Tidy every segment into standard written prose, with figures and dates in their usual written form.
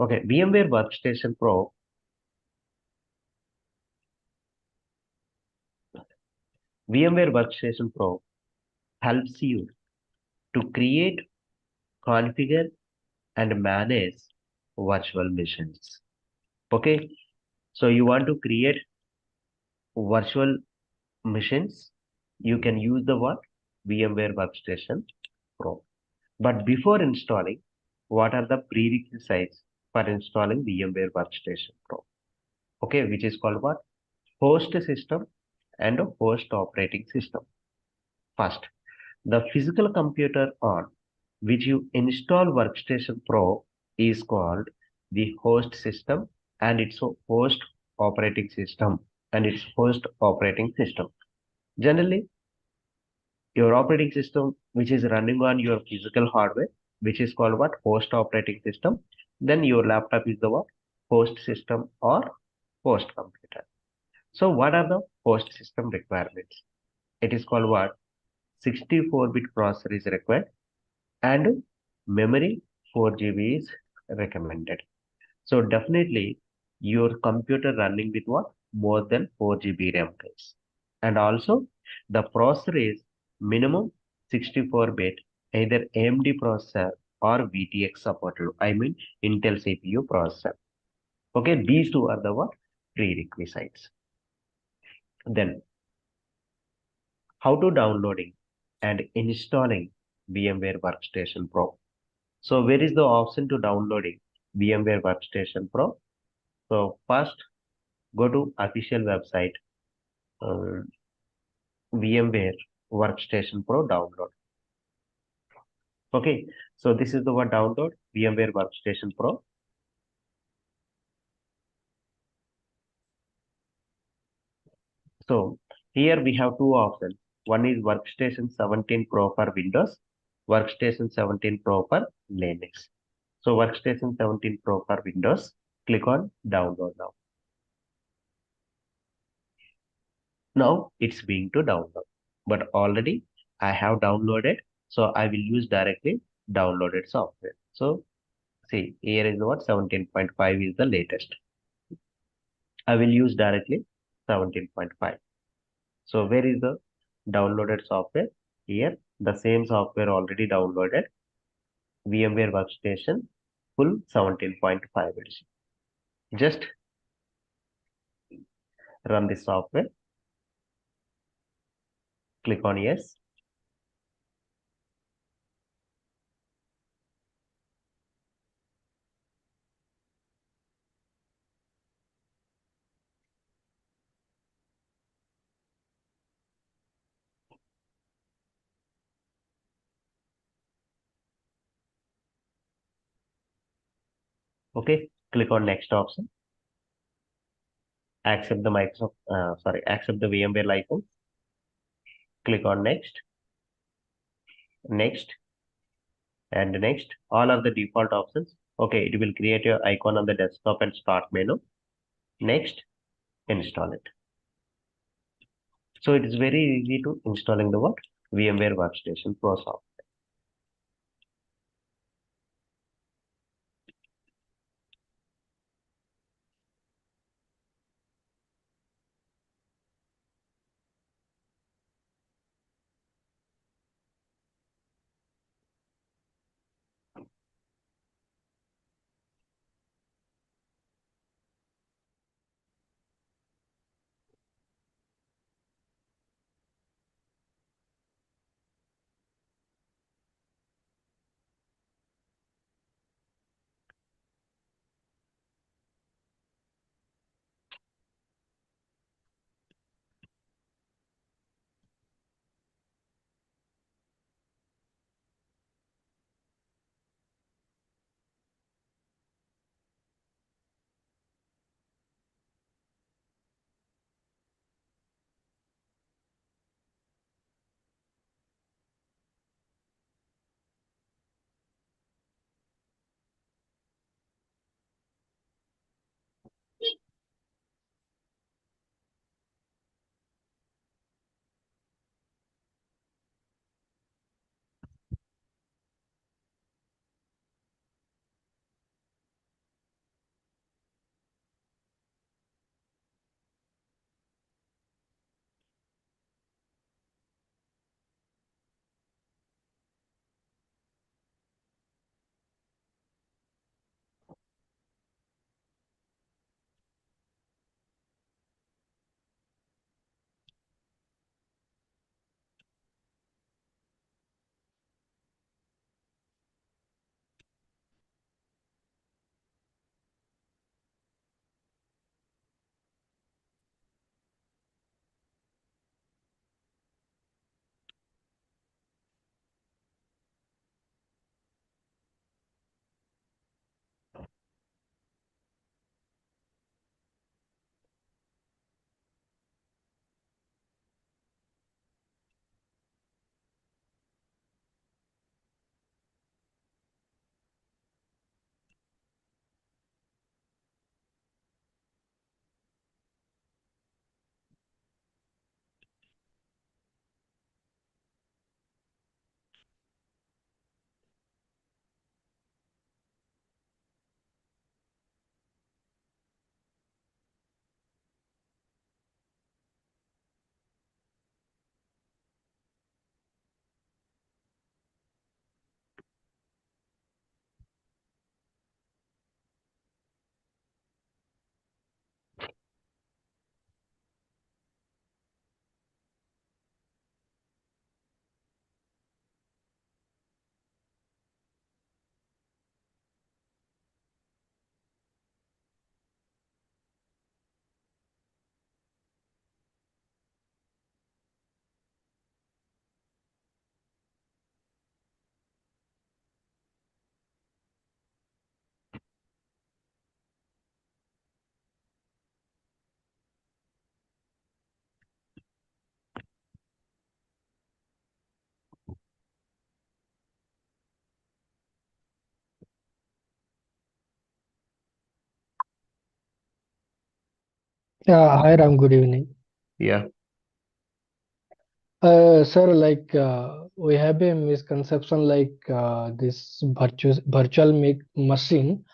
Okay, VMware Workstation Pro. VMware Workstation Pro helps you to create, configure, and manage virtual machines. Okay, so you want to create virtual machines, you can use the what? VMware Workstation Pro. But before installing, what are the prerequisites for installing VMware Workstation Pro? Okay, which is called what? Host system and a host operating system. First, the physical computer on which you install Workstation Pro is called the host system and its host operating system and its host operating system. Generally, your operating system which is running on your physical hardware, which is called what? Host operating system. Then your laptop is the what? Host system or host computer. So what are the host system requirements? It is called what? 64-bit processor is required and memory 4 GB is recommended. So definitely your computer running with what? More than 4 GB RAM guys. And also the processor is minimum 64-bit, either AMD processor or VTX supported. I mean Intel CPU processor. Okay, these two are the what? Prerequisites. Then how to downloading and installing VMware Workstation Pro. So where is the option to downloading VMware Workstation Pro? So first go to official website, um, VMware Workstation Pro download. Okay, so this is the one download VMware Workstation Pro. So here we have two options. One is Workstation 17 Pro for Windows, Workstation 17 Pro for Linux. So Workstation 17 Pro for Windows, click on download now. Now it's being to download, but already I have downloaded, so I will use directly downloaded software. So see, here is what 17.5 is the latest. I will use directly 17.5. So where is the downloaded software? Here, the same software already downloaded, VMware Workstation full 17.5 edition. Just run the software, click on yes. Okay, click on next option. Accept the accept the VMware license. Click on next, next, and next. All are the default options. Okay, it will create your icon on the desktop and start menu. Next, install it. So it is very easy to installing the what? VMware Workstation Pro software. Hi Ram, good evening. Yeah. Sir, we have a misconception this virtual make machine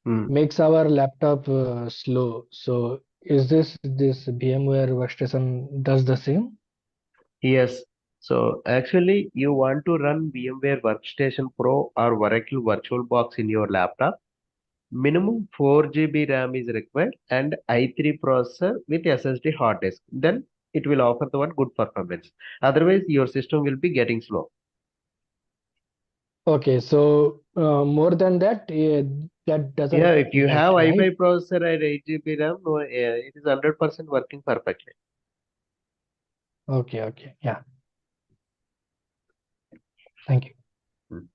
Hmm. makes our laptop slow. So is this VMware workstation does the same? Yes. So actually, you want to run VMware Workstation Pro or Oracle VirtualBox in your laptop. Minimum 4 GB RAM is required and i3 processor with SSD hard disk. Then it will offer the one good performance. Otherwise, your system will be getting slow. Okay, so more than that, that Yeah, doesn't if you work, have right? i5 processor and 8 GB RAM, no, it is 100% working perfectly. Okay, okay, yeah, thank you. Hmm.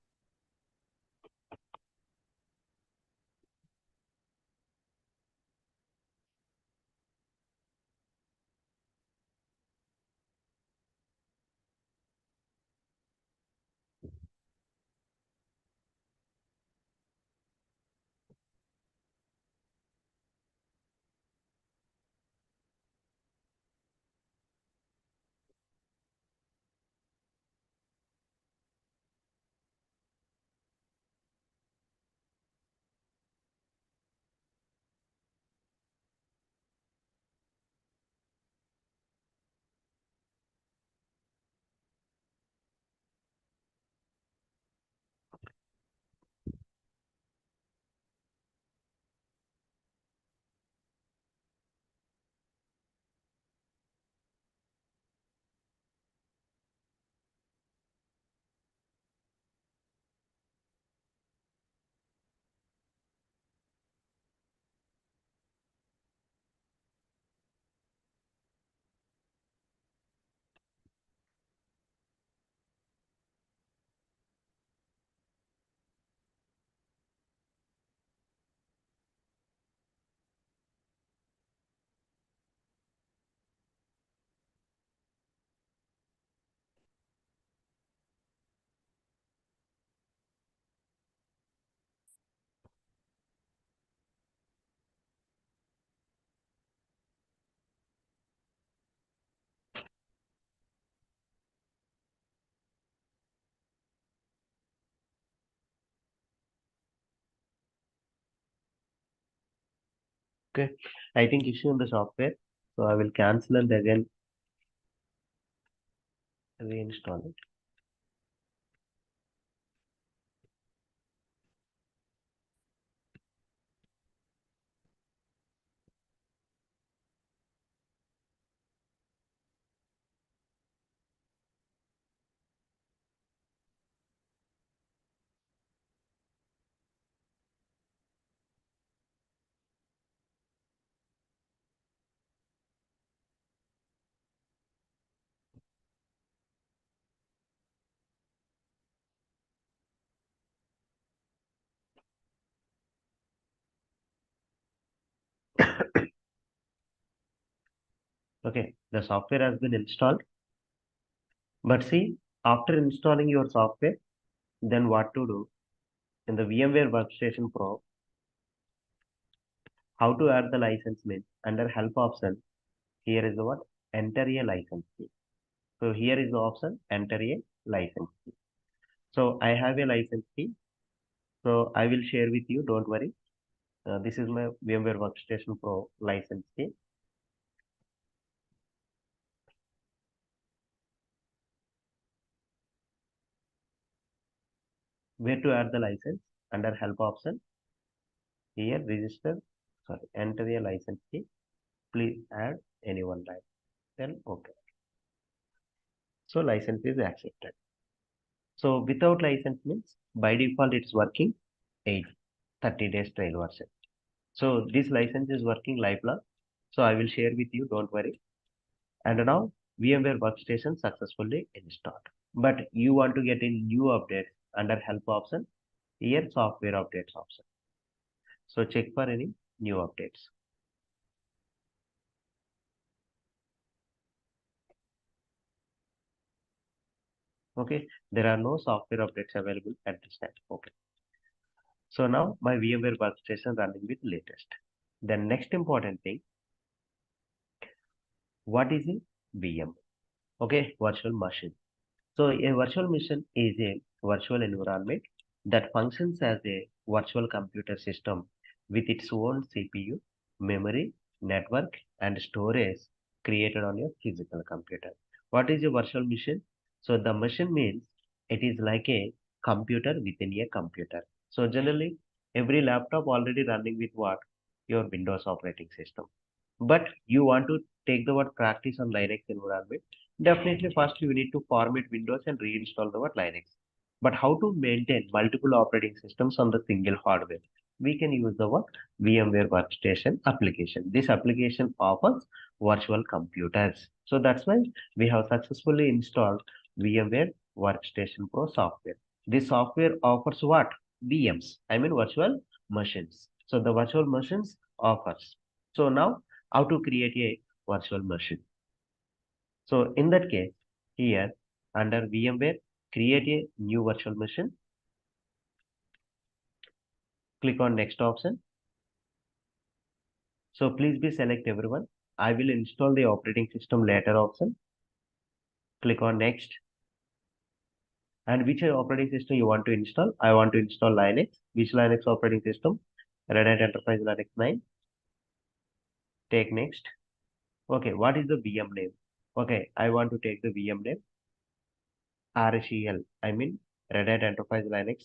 Okay. I think issue in the software. So I will cancel and again reinstall it. Okay. The software has been installed. But see, after installing your software, then what to do? In the VMware Workstation Pro, how to add the license means under help option, here is the what? Enter a license key. So here is the option, enter a license key. So I have a license key. So I will share with you, don't worry. This is my VMware Workstation Pro license key. Where to add the license? Under help option, here register, sorry, enter a license key. Please add anyone right. Then okay. So license is accepted. So without license means by default it's working 8 30 days trial version. So this license is working lifelong. So I will share with you, don't worry. And now VMware Workstation successfully installed. But you want to get in new updates under help option, here software updates option. So check for any new updates. Okay, there are no software updates available at this time. Okay. So now my VMware Workstation running with latest. The next important thing, What is a VM? Okay, virtual machine. So a virtual machine is a virtual environment that functions as a virtual computer system with its own CPU, memory, network, and storage created on a physical computer. What is a virtual machine? So the machine means it is like a computer within a computer. So generally, every laptop already running with what? Your Windows operating system. But you want to take the word practice on Linux environment. Definitely, first you need to format Windows and reinstall the word Linux. But how to maintain multiple operating systems on the single hardware? We can use the word VMware Workstation application. This application offers virtual computers. So that's why we have successfully installed VMware Workstation Pro software. This software offers what? VMs, I mean virtual machines. So the virtual machines offers. So now how to create a virtual machine. So in that case, here under VMware, create a new virtual machine. Click on next option. So please be select everyone. I will install the operating system later option. Click on next. And which operating system you want to install? I want to install Linux. Which Linux operating system? Red Hat Enterprise Linux 9. Take next. Okay, what is the VM name? Okay, I want to take the VM name RHEL. I mean Red Hat Enterprise Linux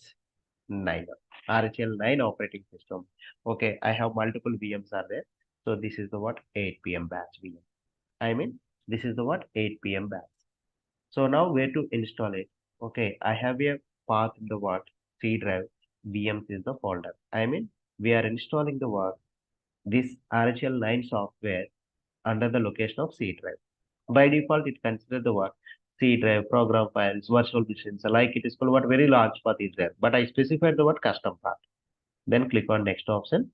9. RHL 9 operating system. Okay, I have multiple VMs are there. So this is the what 8 p.m. batch VM. I mean, this is the what 8 p.m. batch. So now where to install it? Okay, I have a path in the what C drive. VMs is the folder. I mean, we are installing the what this RHL 9 software under the location of C drive. By default, it considers the what C drive, program files, virtual machines. Like it is called what very large path is there. But I specified the what custom path. Then click on next option.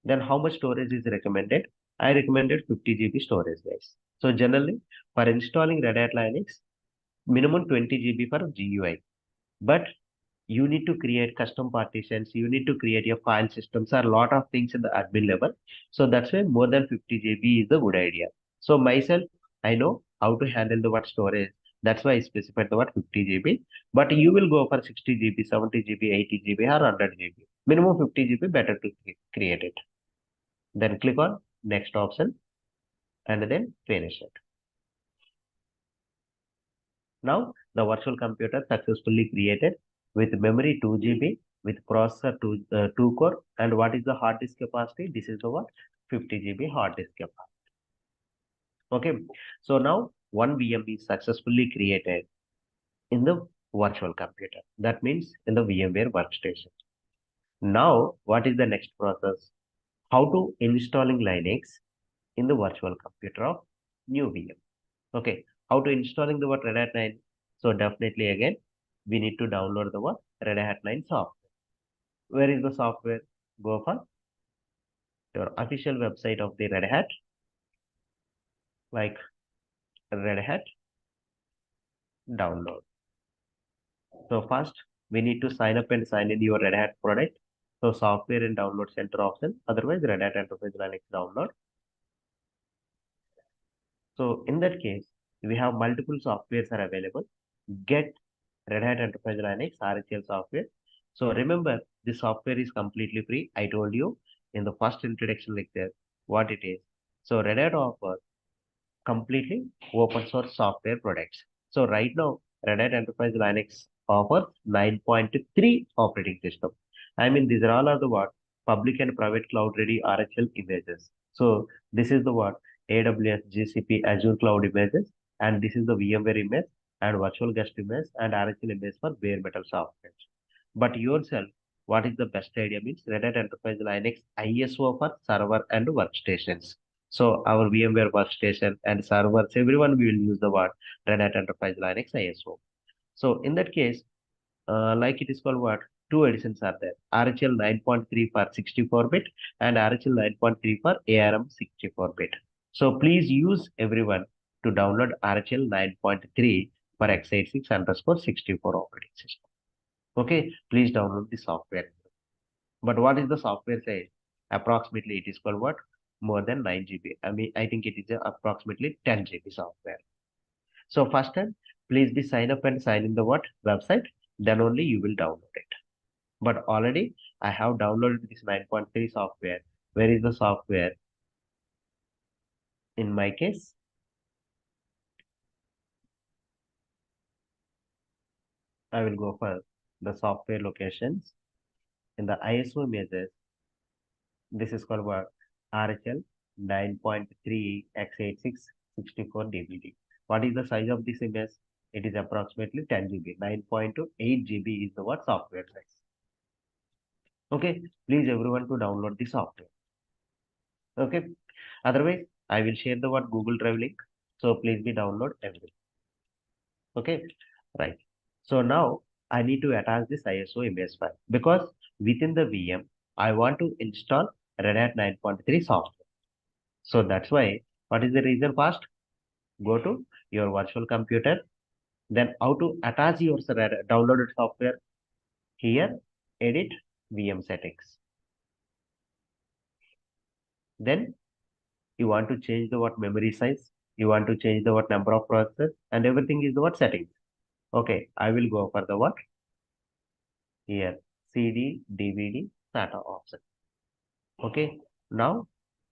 Then how much storage is recommended? I recommended 50 GB storage, guys. So generally, for installing Red Hat Linux, minimum 20 GB for GUI. But you need to create custom partitions. You need to create your file systems. Are a lot of things in the admin level. So that's why more than 50 GB is a good idea. So myself, I know how to handle the what storage. That's why I specified the what 50 GB. But you will go for 60 GB, 70 GB, 80 GB, or 100 GB. Minimum 50 GB better to create it. Then click on next option and then finish it. Now the virtual computer successfully created with memory 2 GB, with processor 2 core, and what is the hard disk capacity? This is the what 50 GB hard disk capacity. Okay, so now one VM is successfully created in the virtual computer. That means in the VMware workstation. Now what is the next process? How to installing Linux in the virtual computer of new VM. Okay, how to installing the what Red Hat 9? So definitely again, we need to download the what Red Hat 9 software. Where is the software? Go for your official website of the Red Hat, like Red Hat download. So first, we need to sign up and sign in your Red Hat product. So software and download center option. Otherwise, Red Hat Enterprise Linux download. So in that case, we have multiple softwares are available. Get Red Hat Enterprise Linux RHL software. So remember, this software is completely free. I told you in the first introduction lecture what it is. So Red Hat offers completely open source software products. So right now, Red Hat Enterprise Linux offers 9.3 operating system. I mean, these are all are the what public and private cloud ready RHL images. So this is the what AWS, GCP, Azure cloud images, and this is the VMware image and virtual guest image and RHL image for bare metal software. But yourself, what is the best idea means Red Hat Enterprise Linux ISO for server and workstations. So our VMware workstation and servers, everyone will use the word Red Hat Enterprise Linux ISO. So in that case, like it is called what? Two editions are there. RHL 9.3 for 64-bit and RHL 9.3 for ARM 64-bit. So please use everyone to download RHL 9.3 for x86 underscore 64 operating system. Okay, please download the software. But what is the software say? Approximately it is called what? more than 9 GB. I mean, I think it is approximately 10 GB software. So first time, please be sign up and sign in the what website. Then only you will download it. But already I have downloaded this 9.3 software. Where is the software? In my case, I will go for the software locations. In the ISO images, this is called what? RHL 9.3 x86 64 DBD. What is the size of this image? It is approximately 10 GB. 9.28 GB is the what software size. Okay, please everyone to download the software. Okay, otherwise I will share the what Google Drive link. So please be download everything. Okay, right. So now I need to attach this ISO image file because within the VM I want to install Red Hat 9.3 software. So that's why, what is the reason first? Go to your virtual computer, then how to attach your downloaded software. Here, edit VM settings. Then you want to change the what memory size, you want to change the what number of processors, and everything is the what settings. Okay, I will go for the what? Here, CD, DVD, SATA option. Okay, now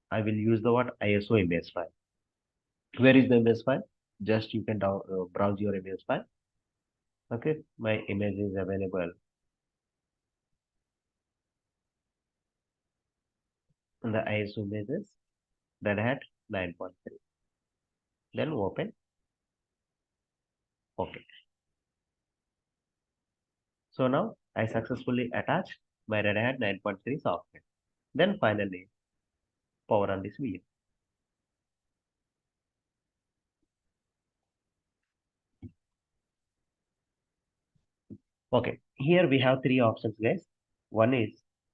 I will use the what ISO image file. Where is the image file? Just you can browse your image file. Okay, my image is available in the ISO images Red Hat 9.3. Then open. Okay. So now I successfully attached my Red Hat 9.3 software. Then finally power on this VM. Okay, here we have three options, guys. One is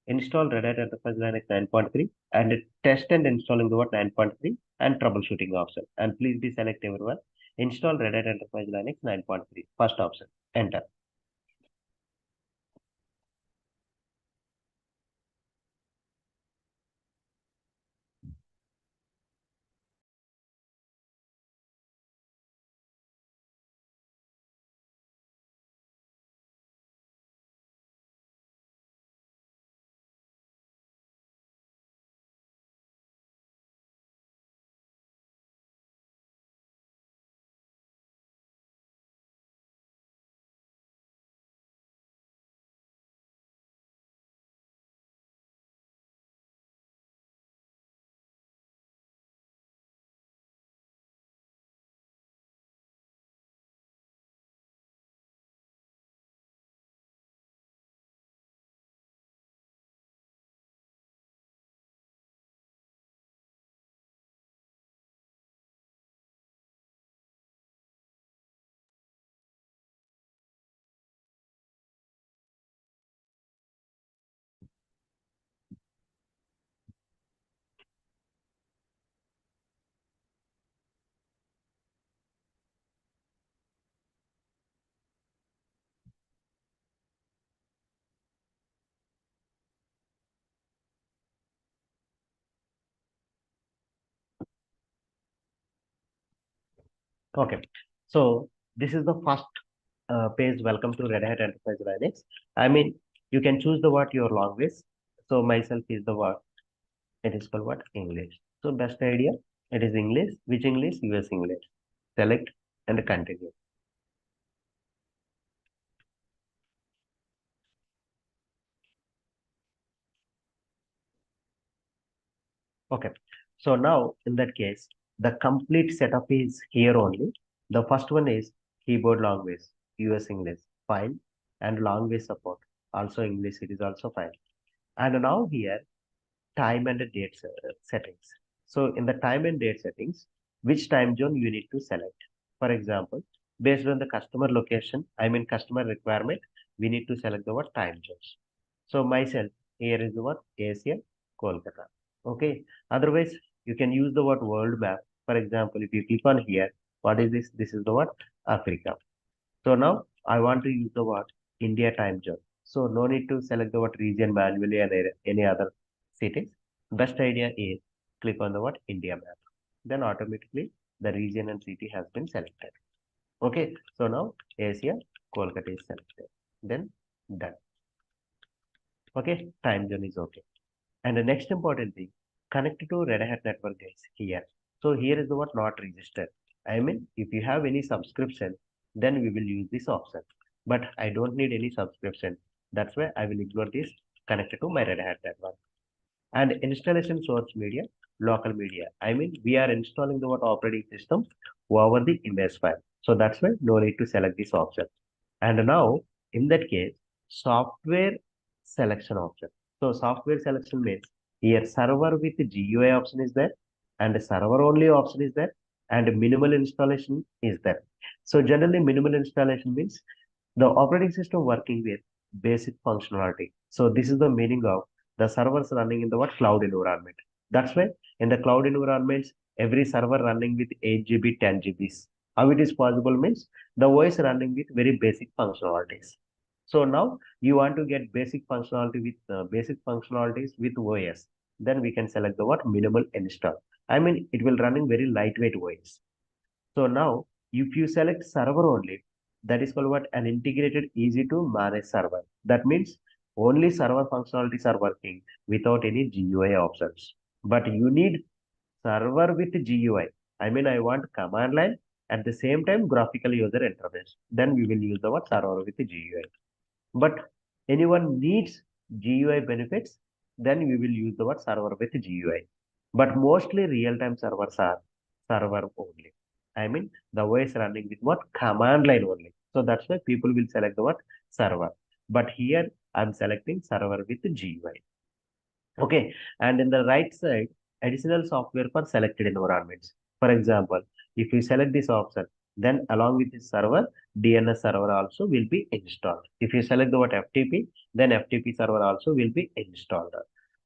install Red Hat Enterprise Linux 9.3 and test and installing the what 9.3 and troubleshooting option. And please be select everyone. Install Red Hat Enterprise Linux 9.3. First option. Enter. Okay. So this is the first page. Welcome to Red Hat Enterprise Linux. I mean, you can choose the what your language. So myself is the what it is called what English. So best idea. It is English. Which English? US English. Select and continue. Okay. So now in that case, the complete setup is here only. The first one is keyboard language, US English, fine, and language support. Also English, it is also fine. And now here time and date settings. So in the time and date settings, which time zone you need to select. For example, based on the customer location, I mean customer requirement, we need to select the what time zones. So myself, here is the what Asia, Kolkata. Okay. Otherwise, you can use the what world map. For example, if you click on here, what is this? This is the what Africa. So now I want to use the what India time zone. So no need to select the what region manually and any other cities. Best idea is click on the what India map. Then automatically the region and city has been selected. Okay, so now Asia, Kolkata is selected. Then done. Okay, time zone is okay. And the next important thing, connect to Red Hat network guys here. So here is the what not registered. I mean, if you have any subscription, then we will use this option. But I don't need any subscription. That's why I will ignore this connected to my Red Hat network. And installation source media, local media. I mean, we are installing the what operating system over the image file. So that's why no need to select this option. And now, in that case, software selection option. So software selection means here server with GUI option is there, and server only option is there, and minimal installation is there. So generally, minimal installation means the operating system working with basic functionality. So this is the meaning of the servers running in the what cloud environment. That's why in the cloud environments, every server running with 8 GB, 10 GBs. How it is possible means the OS running with very basic functionalities. So now you want to get basic functionality with basic functionalities with OS. Then we can select the what minimal install. I mean it will running very lightweight OS. So now, if you select server only, that is called what an integrated, easy to manage server. That means only server functionalities are working without any GUI options. But you need server with GUI. I mean, I want command line at the same time graphical user interface. Then we will use the what server with GUI. But anyone needs GUI benefits, then we will use the word server with GUI. But mostly real-time servers are server only. I mean, the OS running with what command line only. So that's why people will select the word server. But here I'm selecting server with GUI. Okay, and in the right side, additional software for selected environments. For example, if you select this option, then along with this server, DNS server also will be installed. If you select the word FTP, then FTP server also will be installed.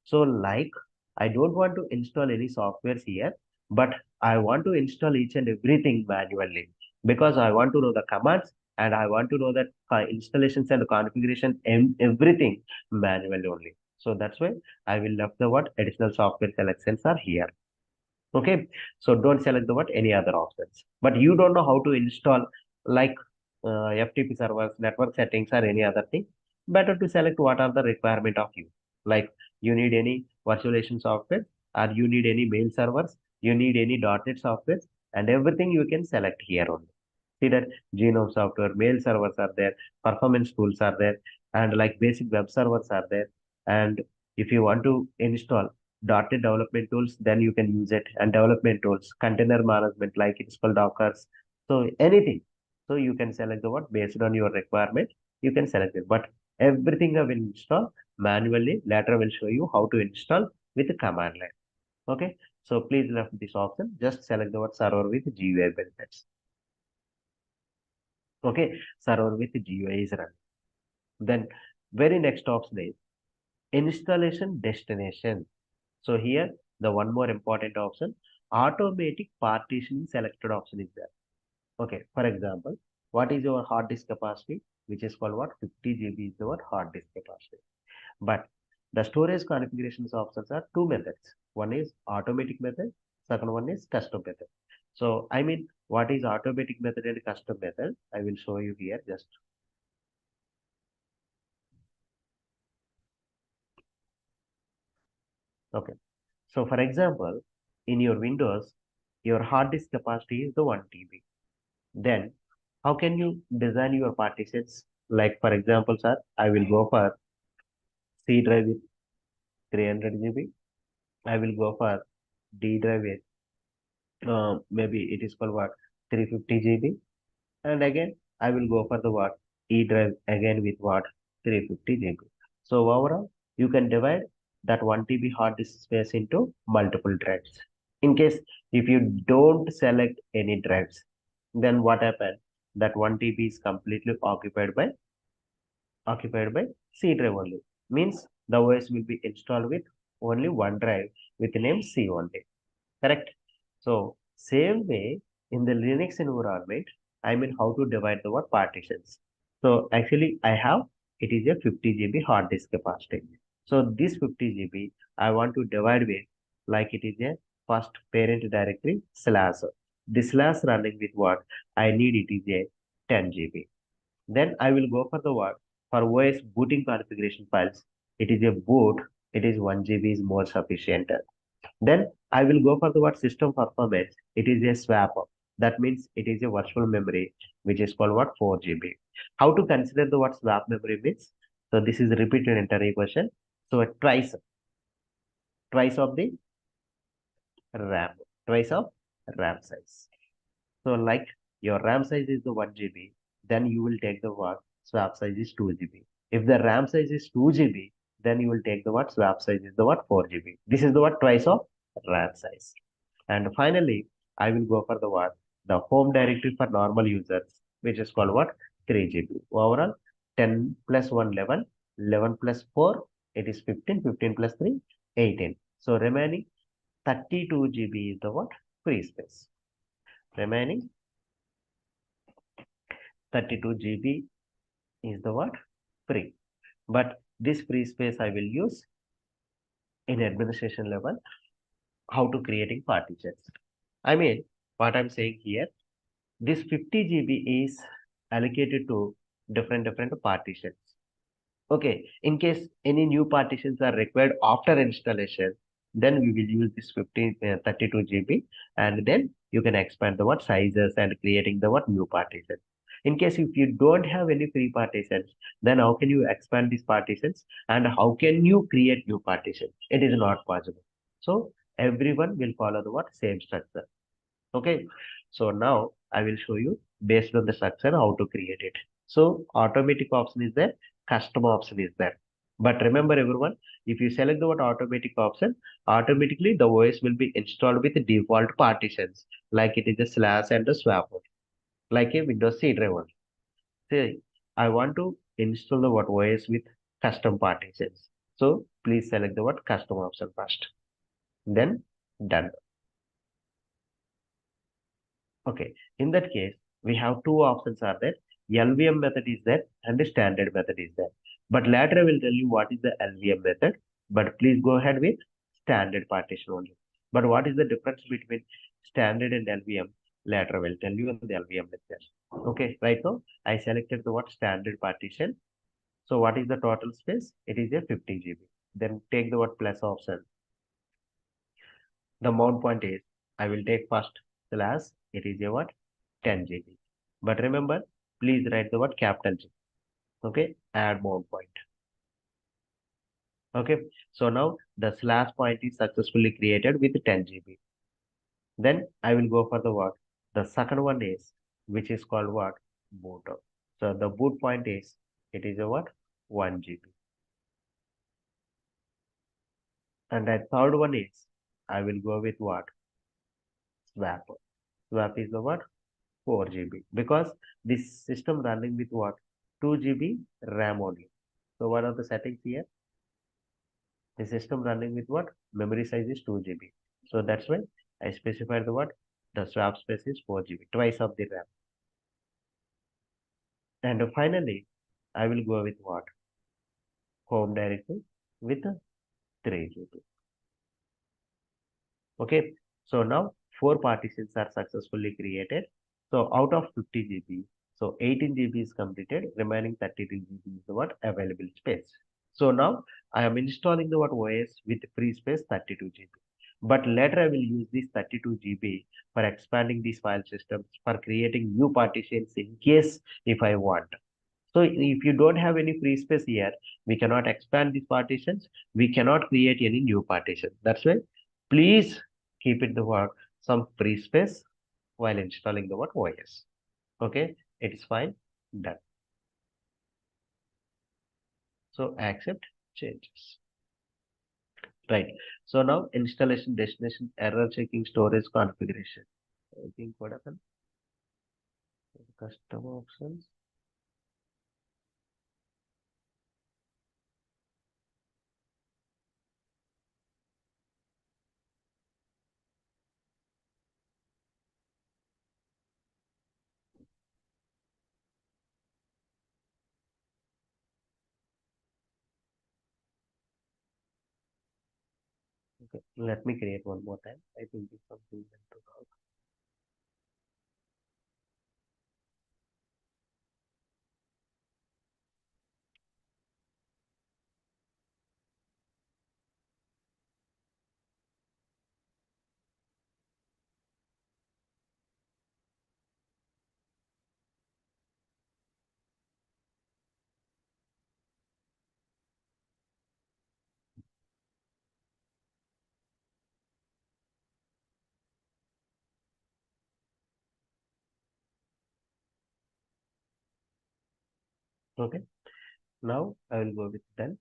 So like, I don't want to install any softwares here, but I want to install each and everything manually because I want to know the commands and I want to know that installations and configuration and everything manually only. So that's why I will left the what additional software selections are here. Okay, so don't select the what any other options. But you don't know how to install like FTP servers, network settings, or any other thing. Better to select what are the requirement of you. Like you need any virtualization software, or you need any mail servers, you need any .NET software, and everything you can select here only. See that Genome software, mail servers are there, performance tools are there, and like basic web servers are there. And if you want to install .NET development tools, then you can use it. And development tools, container management like it's called Dockers. So anything. So you can select the what based on your requirement. You can select it. But everything I will install manually. Later I will show you how to install with the command line. Okay. So please left this option. Just select the what server with GUI benefits. Okay. Server with GUI is run. Then very next option is installation destination. So here, the one more important option, automatic partitioning selected option is there. Okay, for example, what is your hard disk capacity? Which is called what? 50 GB is your hard disk capacity. But the storage configurations options are two methods. One is automatic method, second one is custom method. So, I mean, what is automatic method and custom method? I will show you here just. Okay. So, for example, in your Windows, your hard disk capacity is the 1 TB. Then how can you design your partitions? Like for example, sir, I will go for C drive with 300 GB. I will go for D drive with maybe it is called what 350 GB. And again, I will go for the what E drive again with what 350 GB. So overall, you can divide that 1 TB hard disk space into multiple drives. In case if you don't select any drives, then what happens? That 1 TB is completely occupied by C drive only. Means the OS will be installed with only one drive with the name C only. Correct? So same way in the Linux environment, I mean how to divide the what partitions. So actually I have it is a 50 GB hard disk capacity. So this 50 GB I want to divide with like it is a first parent directory slash. The slash running with what? I need it is a 10 GB. Then I will go for the what? For OS booting configuration files, it is a boot, it is 1 GB is more sufficient. Then I will go for the what system performance. It is a swap. That means it is a virtual memory, which is called what 4 GB. How to consider the what swap memory means? So this is repeated entire equation. So twice of the RAM, twice of RAM size. So like your RAM size is the 1 GB, then you will take the what swap size is 2 GB. If the RAM size is 2 GB, then you will take the what swap size is the what 4 GB. This is the what twice of RAM size. And finally, I will go for the what? The home directory for normal users, which is called what? 3 GB. Overall, 10 plus 1, 11, 11 plus 4, it is 15, 15 plus 3, 18. So remaining 32 GB is the what? Free space. Remaining 32 GB is the what? Free. But this free space I will use in administration level, how to creating partitions. I mean, what I'm saying here, this 50 GB is allocated to different partitions. Okay, in case any new partitions are required after installation, then we will use this 32 GB, and then you can expand the what sizes and creating the what new partition. In case if you don't have any free partitions, then how can you expand these partitions and how can you create new partitions? It is not possible. So everyone will follow the what same structure. Okay, so now I will show you based on the structure how to create it. So automatic option is there, custom option is there. But remember everyone, if you select the word automatic option, automatically the OS will be installed with default partitions, like it is a slash and a swap, like a Windows C driver. Say, I want to install the word OS with custom partitions. So please select the word custom option first. Then done. Okay, in that case, we have two options are there. LVM method is there and the standard method is there. But later I will tell you what is the LVM method. But please go ahead with standard partition only. But what is the difference between standard and LVM? Later I will tell you on the LVM method. Okay, right now I selected the what standard partition. So what is the total space? It is a 50 GB. Then take the what plus option. The mount point is, I will take first slash, it is a what? 10 GB. But remember, please write the word capital G. Okay, add mount point. Okay, so now the slash point is successfully created with 10 GB. Then I will go for the what? The second one is, which is called what? Boot. So the boot point is, it is a what? 1 GB. And the third one is, I will go with what? Swap. Swap is the what? 4 GB because this system running with what 2 GB RAM only. So what are the settings here? The system running with what memory size is 2 GB. So that's why I specified the what the swap space is 4 GB, twice of the RAM. And finally, I will go with what home directory with 3 GB. Okay, so now four partitions are successfully created. So out of 50 GB, so 18 GB is completed, remaining 32 GB is the what available space. So now I am installing the what OS with free space 32 GB. But later I will use this 32 GB for expanding these file systems for creating new partitions in case if I want. So if you don't have any free space here, we cannot expand these partitions. We cannot create any new partition. That's why please keep it the work some free space while installing the what OS. Okay, it is fine. Done. So accept changes. Right. So now installation destination error checking storage configuration. I think what happened? Custom options. Okay, let me create one more time. I think it's something meant to solve. Okay, now I will go with done.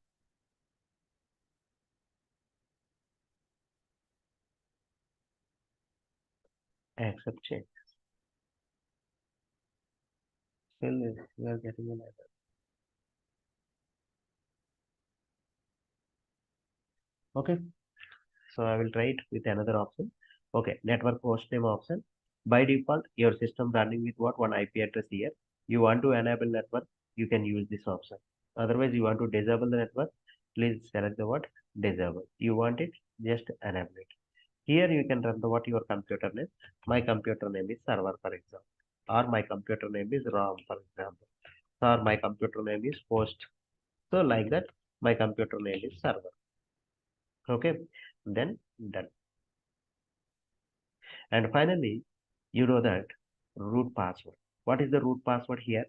Accept change. Still, we are getting an error. Okay, so I will try it with another option. Okay, network host name option. By default, your system running with what? One IP address here. You want to enable network, you can use this option. Otherwise, you want to disable the network, please select the what? Disable. You want it, just enable it. Here you can run the what your computer name. My computer name is server, for example, or my computer name is ROM, for example, or my computer name is host. So like that, my computer name is server. Okay, then done. And finally, you know that root password. What is the root password here?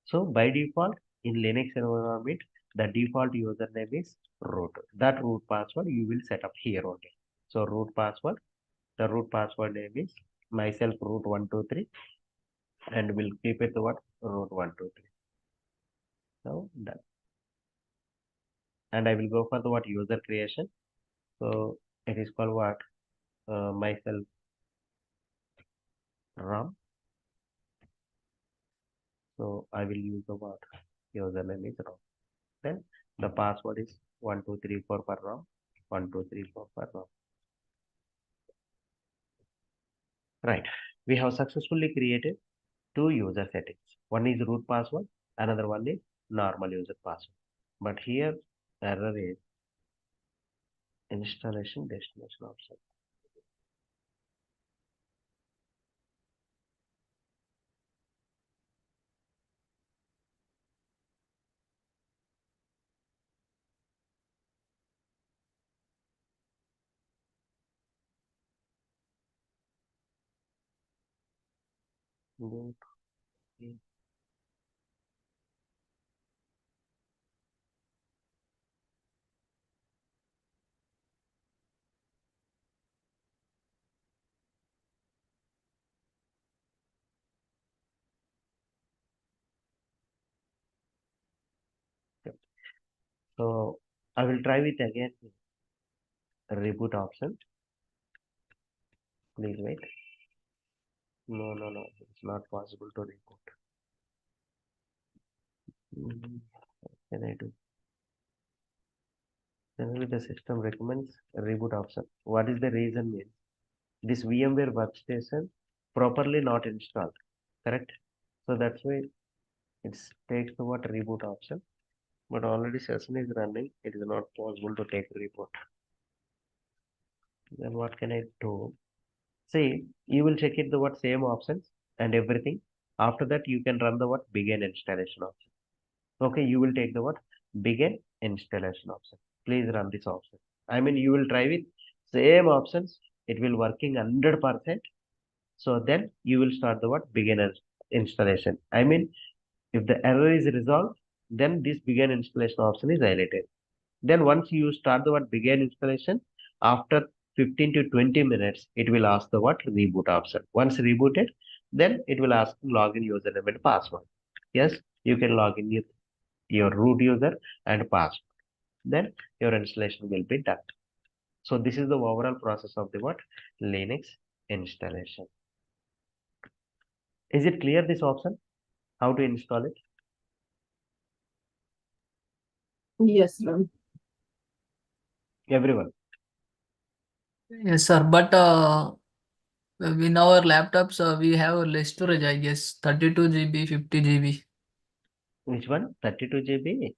So by default, in Linux environment, the default username is root. That root password you will set up here only. So root password, the root password name is myself root123, and we'll keep it to what? Root123. Now done. And I will go for the what? User creation. So it is called what? Myself ram. So I will use the what? Username is ram. Then the password is 1234 for ram. 1234 for ram. Right. We have successfully created two user settings. One is root password, another one is normal user password. But here error is installation destination option. Root is- Yep. So I will try with again reboot option. Please wait. No, no, no. It's not possible to reboot. What can I do? Generally, the system recommends reboot option. What is the reason? Means this VMware workstation properly not installed. Correct. So that's why it takes the what reboot option. But already session is running. It is not possible to take reboot. Then what can I do? See, you will check it the what same options and everything. After that, you can run the what begin installation option. Okay, you will take the what begin installation option. Please run this option. I mean, you will try with same options. It will working 100%. So then you will start the what beginner installation. I mean, if the error is resolved, then this begin installation option is highlighted. Then once you start the what begin installation, after 15 to 20 minutes, it will ask the what reboot option. Once rebooted, then it will ask login username and password. Yes, you can log in with your root user and password. Then your installation will be done. So this is the overall process of the what Linux installation. Is it clear this option? How to install it? Yes, sir. Everyone. Yes, sir. But in our laptops, we have less storage, I guess, 32 GB, 50 GB. Which one? 32 GB?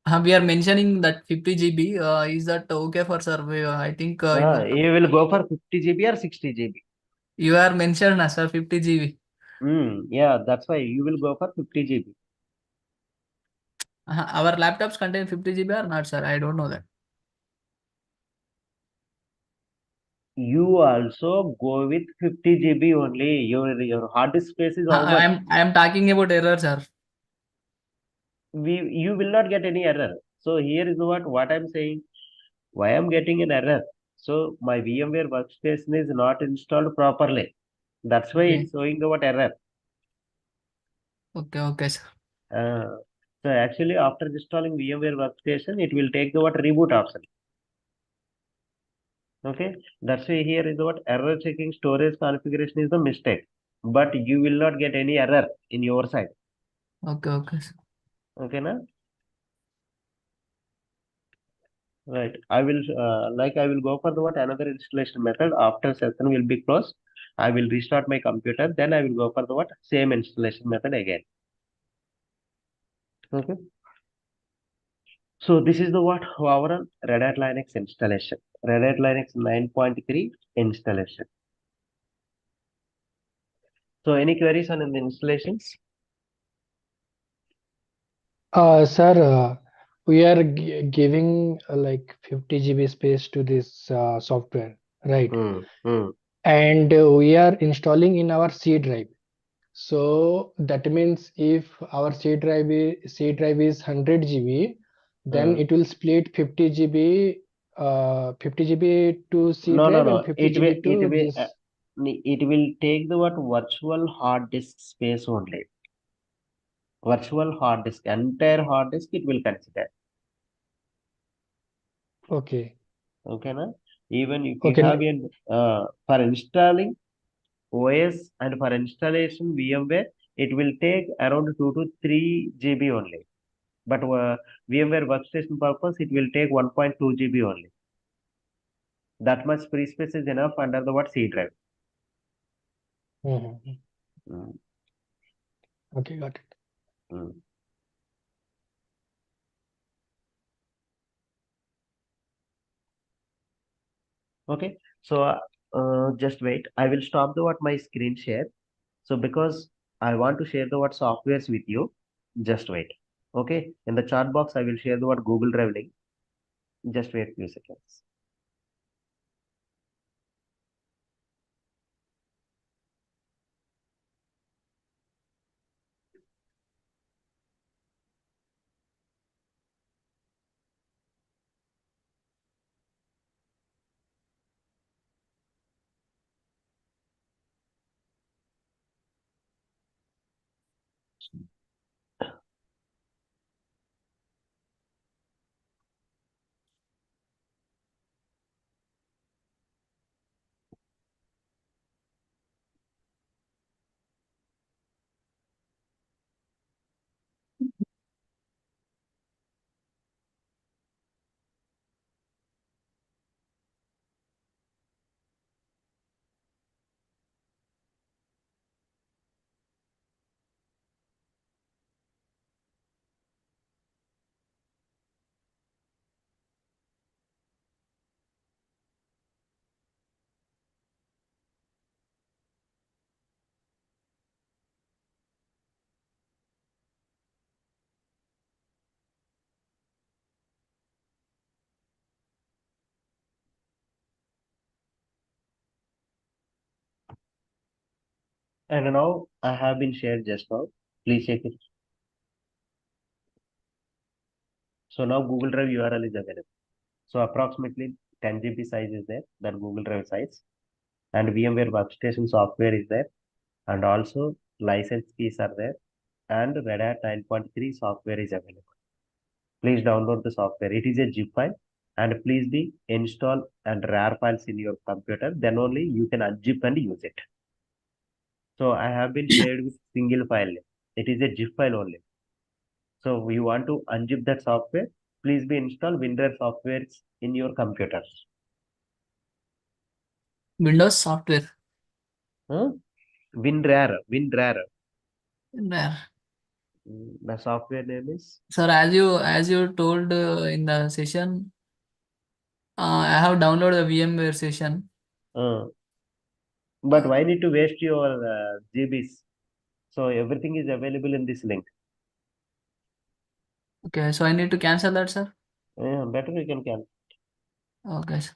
We are mentioning that 50 GB. Is that okay for survey? I think You will go for 50 GB or 60 GB. you are mentioned as sir 50 GB. Yeah, that's why you will go for 50 GB. Our laptops contain 50 GB or not, sir? I don't know that. You also go with 50 GB only. Your hard disk space is how much? I am talking about error, sir. You will not get any error. So here is what I'm saying. Why I'm getting an error? So my VMware workstation is not installed properly. That's why Okay. it's showing the what error. Okay, sir. Uh, so actually after installing VMware workstation, it will take the what reboot option. Okay, that's why here is what error checking storage configuration is the mistake. But you will not get any error in your side. Okay, sir. Okay, na? Right. I will I will go for the what another installation method after session will be closed. I will restart my computer. Then I will go for the what same installation method again. Okay. So this is the what overall Red Hat Linux installation. Red Hat Linux 9.3 installation. So any queries on the installations? Sir, we are giving like 50 GB space to this software, right? Hmm. Hmm. And we are installing in our C drive. So that means if our C drive is 100 GB, then Hmm. it will split 50 GB, 50 GB to C No, no, drive no. and 50 GB It to will this. it will take the what virtual hard disk space only. Virtual hard disk, entire hard disk it will consider. Okay. Okay, na? Even if you Okay. have an for installing OS and for installation VMware, it will take around 2 to 3 GB only. But VMware workstation purpose, it will take 1.2 GB only. That much free space is enough under the what C drive. Mhm. Mm, Okay, got it. mm. Okay, so just wait. I will stop the what my screen share. So because I want to share the what softwares with you, just wait. Okay, in the chat box I will share the what Google Drive link. Just wait few seconds. And now I have been shared just now. Please check it. So now Google Drive URL is available. So approximately 10 GB size is there, then Google Drive size, and VMware Workstation software is there, and also license keys are there, and Red Hat 9.3 software is available. Please download the software. It is a zip file, and please be install and RAR files in your computer. Then only you can unzip and use it. So I have been shared with single file. It is a zip file only. So you want to unzip that software, please be install WinRAR softwares in your computers. Windows software. Huh? WinRAR. There. The software name is. Sir, as you told in the session, I have downloaded the VMware session. Uh, but why need to waste your GBs? So everything is available in this link. Okay, so I need to cancel that, sir. Better you can cancel. Okay, sir.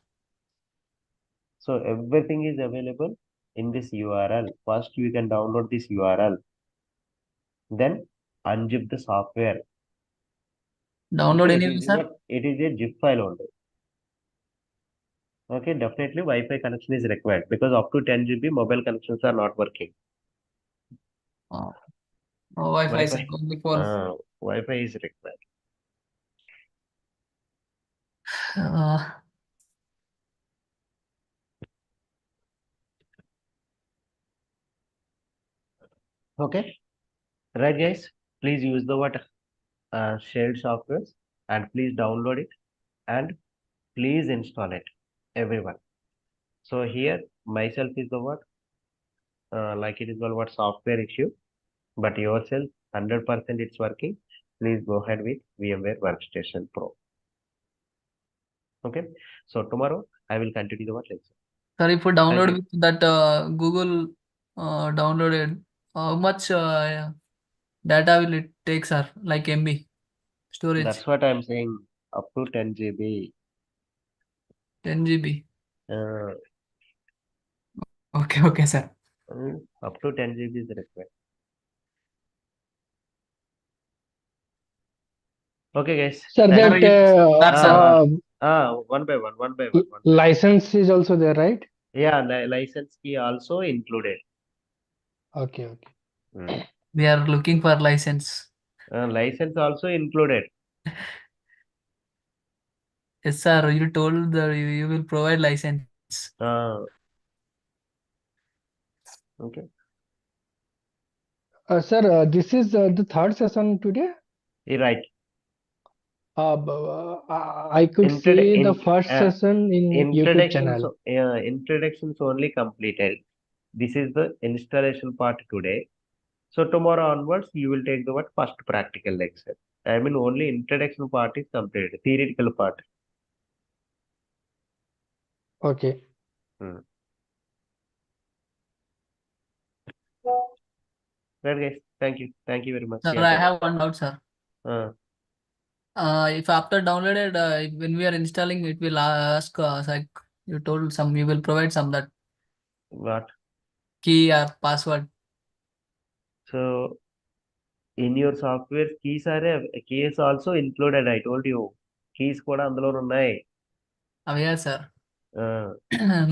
So everything is available in this URL. First, you can download this URL. Then unzip the software. Download Okay, it anyway, is sir. what it is a zip file only. Okay, definitely Wi-Fi connection is required because up to 10 GB mobile connections are not working. Oh, no Wi-Fi, sir. Wi-Fi, Only for. Wi-Fi is required. Uh, Okay, right, guys. Please use the what shared softwares and please download it and please install it, everyone. So here myself is the what like it is called what software issue, but yourself 100% it's working. Please go ahead with VMware Workstation Pro. Okay, so tomorrow I will continue the what lesson. sir, if you Thank download you. with that Google downloaded, how much data will it take, sir? Like MB storage, That's what I'm saying. Up to 10 GB. 10 GB. Uh, Okay, okay, sir. Up to 10 GB is required. Okay, guys. Sir, Thank Sir, that you. you, sir. One by one, one by one, one by one. license is also there, right? Yeah, license key also included. Okay, okay. Mm. We are looking for license. License also included. Yes, sir. You told that you will provide license. Uh, okay. Sir, this is the third session today. You're right. I could Introdu- see the in, first session in YouTube channel. introductions only completed. This is the installation part today. So tomorrow onwards, you will take the what first practical lecture. I mean, only introduction part is completed. Theoretical part. Okay. Hmm. Right, guys. Thank you. Thank you very much. Sir, See you I tomorrow. have one doubt, sir. Uh, If after downloaded, when we are installing, it will ask like you told some, you will provide some that what? key or password. So in your software, keys also included. I told you. Keys కూడా అందులో ఉన్నాయి. అవే sir Uh,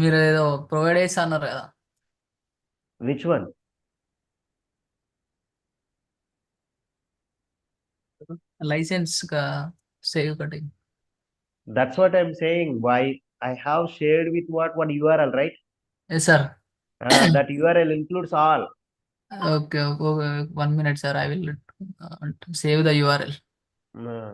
మీరు ఏదో provide చేస్తా అన్నారు కదా which one? Licence save ఒకటి That's what I'm saying. Why I have shared with what one URL, right? Yes sir That URL includes all. Okay 1 minute sir I will save the URL Uh,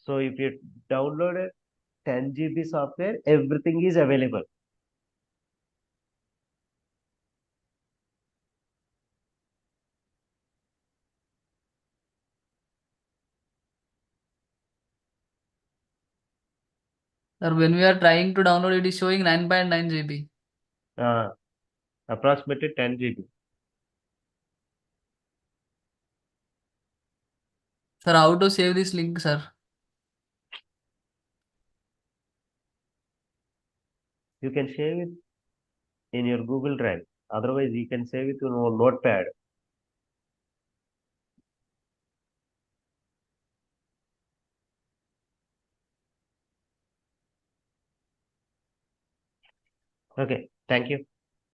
so if you download a 10 GB software, everything is available. Sir when we are trying to download it is showing 9.9 GB. Uh, Approximately 10 GB. Sir how to save this link sir You can save it in your Google Drive. Otherwise, you can save it in your notepad. Okay, thank you.